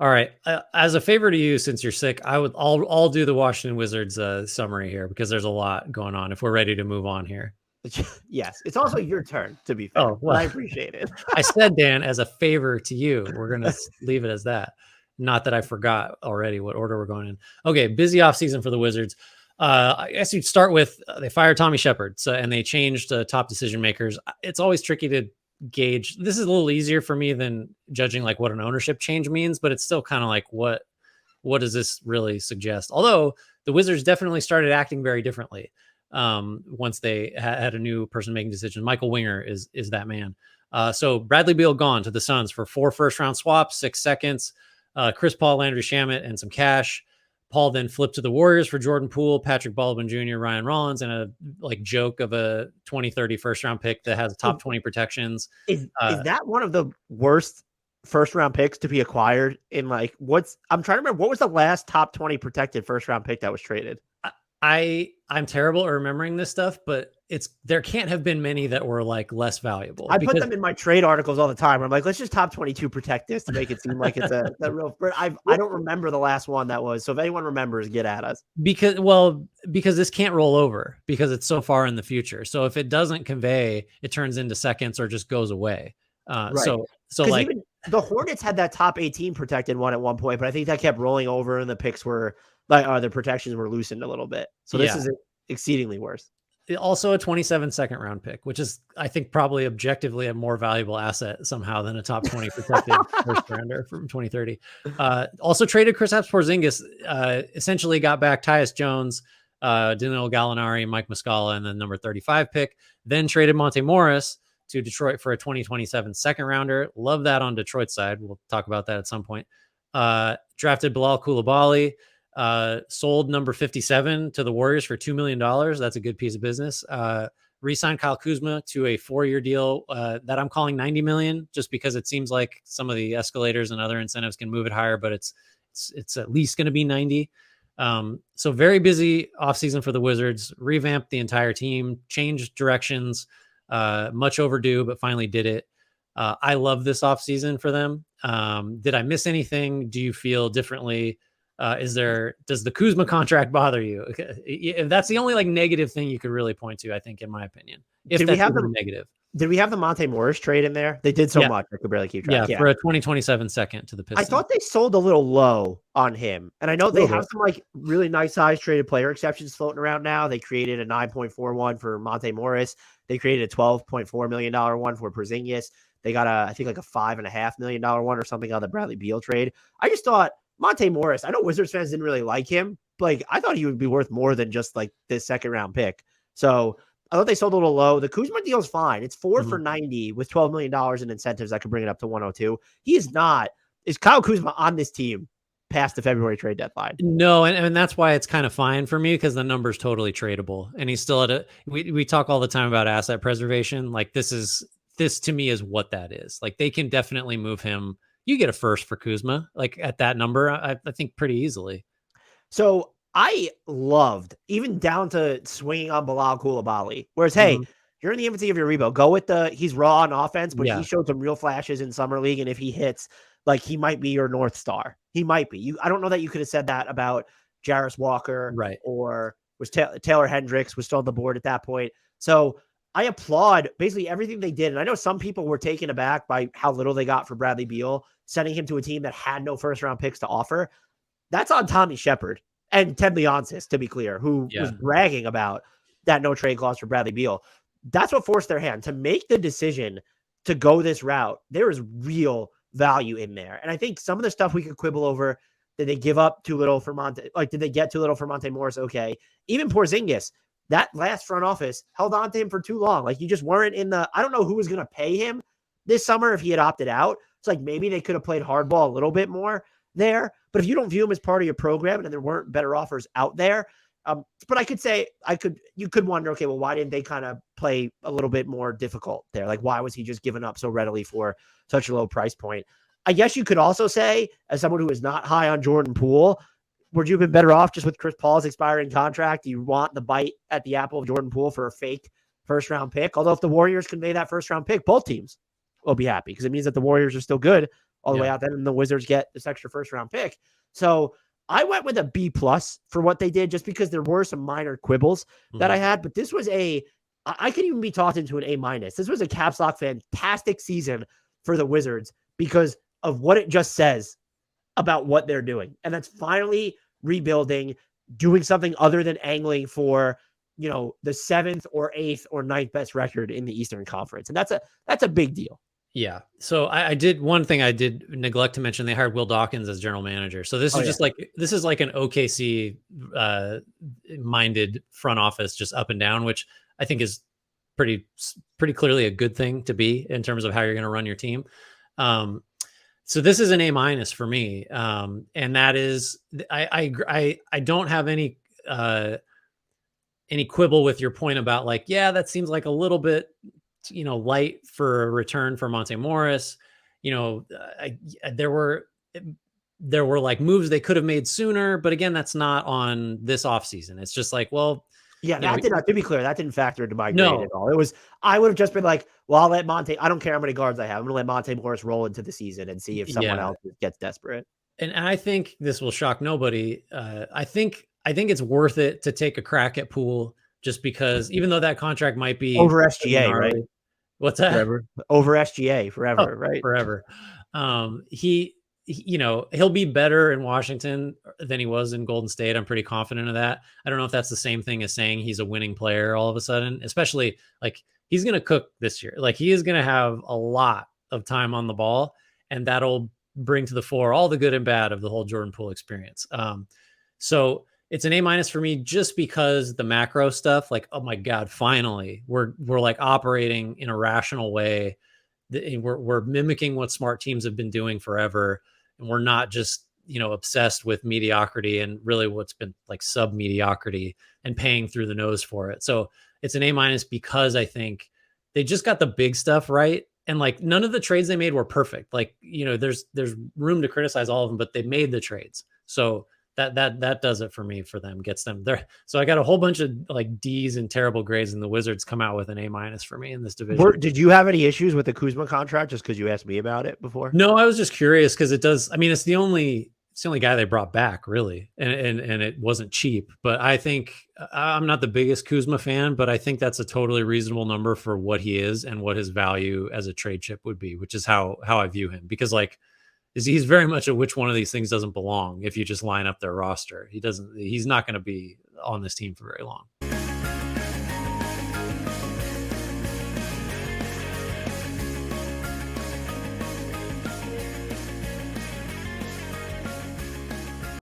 All right. As a favor to you, since you're sick, I'll do the Washington Wizards summary here because there's a lot going on. If we're ready to move on here. Yes, it's also your turn, to be fair. Oh, well, but I appreciate it. I said, Dan, as a favor to you, we're going to leave it as that. Not that I forgot already what order we're going in. Okay, busy offseason for the Wizards. I guess you'd start with they fired Tommy Sheppard, and they changed top decision makers. It's always tricky to gauge. This is a little easier for me than judging like what an ownership change means, but it's still kind of like what does this really suggest? Although the Wizards definitely started acting very differently once they had a new person making decisions. Michael Winger is that man. So Bradley Beal gone to the Suns for 4 first-round swaps, 6 seconds, Chris Paul, Landry Shamet, and some cash. Paul then flipped to the Warriors for Jordan Poole, Patrick Baldwin Jr., Ryan Rollins, and a like joke of a 2030 first-round pick that has top 20 protections. Is that one of the worst first-round picks to be acquired in like I'm trying to remember, what was the last top 20 protected first-round pick that was traded? I'm terrible at remembering this stuff, but there can't have been many that were like less valuable. I put them in my trade articles all the time. I'm like, let's just top 22 protect this to make it seem like it's a real. I don't remember the last one that was. So if anyone remembers, get at us. Because this can't roll over because it's so far in the future. So if it doesn't convey, it turns into seconds or just goes away. Right. So like even the Hornets had that top 18 protected one at one point, but I think that kept rolling over and the picks were like, the protections were loosened a little bit. So this is exceedingly worse. Also a 27 second round pick, which is, I think, probably objectively a more valuable asset somehow than a top 20 protected first rounder from 2030. Also traded Kristaps Porzingis, essentially got back Tyus Jones, Danilo Gallinari, Mike Muscala, and then number 35 pick. Then traded Monte Morris to Detroit for a 2027 second rounder. Love that on Detroit's side. We'll talk about that at some point. Drafted Bilal Coulibaly. Sold number 57 to the Warriors for $2 million. That's a good piece of business. Re-signed Kyle Kuzma to a 4-year deal that I'm calling $90 million, just because it seems like some of the escalators and other incentives can move it higher, but it's at least going to be 90. So very busy offseason for the Wizards. Revamped the entire team, changed directions, much overdue, but finally did it. I love this offseason for them. Did I miss anything? Do you feel differently? Does the Kuzma contract bother you? If that's the only like negative thing you could really point to, I think, in my opinion, if that's even negative. Did we have the Monte Morris trade in there? They did so much I could barely keep track. Yeah, for a 2027 second to the Pistons. I thought they sold a little low on him, and I know they have some like really nice size traded player exceptions floating around now. They created a 9.41 for Monte Morris. They created a $12.4 million one for Porzingis. They got I think like a $5.5 million one or something on the Bradley Beal trade. I just thought Monte Morris, I know Wizards fans didn't really like him, but like I thought he would be worth more than just like this second round pick. So I thought they sold a little low. The Kuzma deal is fine. It's 4 for 90 with $12 million in incentives. I could bring it up to 102. Is Kyle Kuzma on this team past the February trade deadline? No, and that's why it's kind of fine for me, because the number's totally tradable. And he's still at we talk all the time about asset preservation. Like this to me is what that is. Like they can definitely move him. You get a first for Kuzma, like at that number, I think pretty easily. So I loved, even down to swinging on Bilal Coulibaly, whereas, hey, you're in the infancy of your rebuild. Go with he's raw on offense, but he showed some real flashes in summer league. And if he hits, like he might be your North Star. He might be. I don't know that you could have said that about Jarris Walker, right? Or was Taylor Hendricks was still on the board at that point. So I applaud basically everything they did. And I know some people were taken aback by how little they got for Bradley Beal, sending him to a team that had no first round picks to offer. That's on Tommy Sheppard and Ted Leonsis, to be clear, who was bragging about that no trade clause for Bradley Beal. That's what forced their hand to make the decision to go this route. There is real value in there. And I think some of the stuff we could quibble over, did they give up too little for Monte? Like, did they get too little for Monte Morris? Okay. Even Porzingis, that last front office held on to him for too long. Like you just weren't I don't know who was going to pay him this summer if he had opted out. It's like maybe they could have played hardball a little bit more there. But if you don't view him as part of your program and there weren't better offers out there, but I could say you could wonder, okay, well, why didn't they kind of play a little bit more difficult there? Like, why was he just given up so readily for such a low price point? I guess you could also say, as someone who is not high on Jordan Poole, would you have been better off just with Chris Paul's expiring contract? Do you want the bite at the apple of Jordan Poole for a fake first-round pick? Although if the Warriors convey that first-round pick, both teams will be happy because it means that the Warriors are still good all the way out. Then the Wizards get this extra first round pick. So I went with a B+ for what they did, just because there were some minor quibbles that I had. But this was I could even be talked into an A-. This was a caps lock fantastic season for the Wizards because of what it just says about what they're doing. And that's finally rebuilding, doing something other than angling for, the 7th or 8th or 9th best record in the Eastern Conference. And that's a big deal. Yeah. So I did one thing I did neglect to mention. They hired Will Dawkins as general manager. So this is this is like an OKC minded front office, just up and down, which I think is pretty clearly a good thing to be in terms of how you're going to run your team. So this is an A- for me. And that is, I don't have any quibble with your point about like, yeah, that seems like a little bit, light for a return for Monte Morris. There were like moves they could have made sooner, but again, that's not on this offseason. It's just like, well, yeah, that did not, to be clear, that didn't factor into my grade at all. I would have just been like, well, I'll let Monte, I don't care how many guards I have. I'm going to let Monte Morris roll into the season and see if someone else gets desperate. And I think this will shock nobody. I think it's worth it to take a crack at Poole, just because even though that contract might be over SGA, right? What's that? Forever. Over SGA forever, right? Forever. He'll be better in Washington than he was in Golden State. I'm pretty confident of that. I don't know if that's the same thing as saying he's a winning player all of a sudden, especially like he's going to cook this year. Like he is going to have a lot of time on the ball, and that'll bring to the fore all the good and bad of the whole Jordan Poole experience. So it's an A- for me, just because the macro stuff, like, oh my God, finally we're like operating in a rational way. We're mimicking what smart teams have been doing forever. And we're not just, obsessed with mediocrity and really what's been like sub mediocrity and paying through the nose for it. So it's an A- because I think they just got the big stuff right. And like none of the trades they made were perfect. Like, there's room to criticize all of them, but they made the trades. So that does it for me, for them, gets them there. So I got a whole bunch of like D's and terrible grades, and the Wizards come out with an A- for me in this division. Did you have any issues with the Kuzma contract just because you asked me about it before? No, I was just curious because it does. I mean, it's the only guy they brought back, really, and it wasn't cheap. But I think I'm not the biggest Kuzma fan, but I think that's a totally reasonable number for what he is and what his value as a trade chip would be, which is how I view him. Because like, he's very much a which one of these things doesn't belong if you just line up their roster. He's not going to be on this team for very long.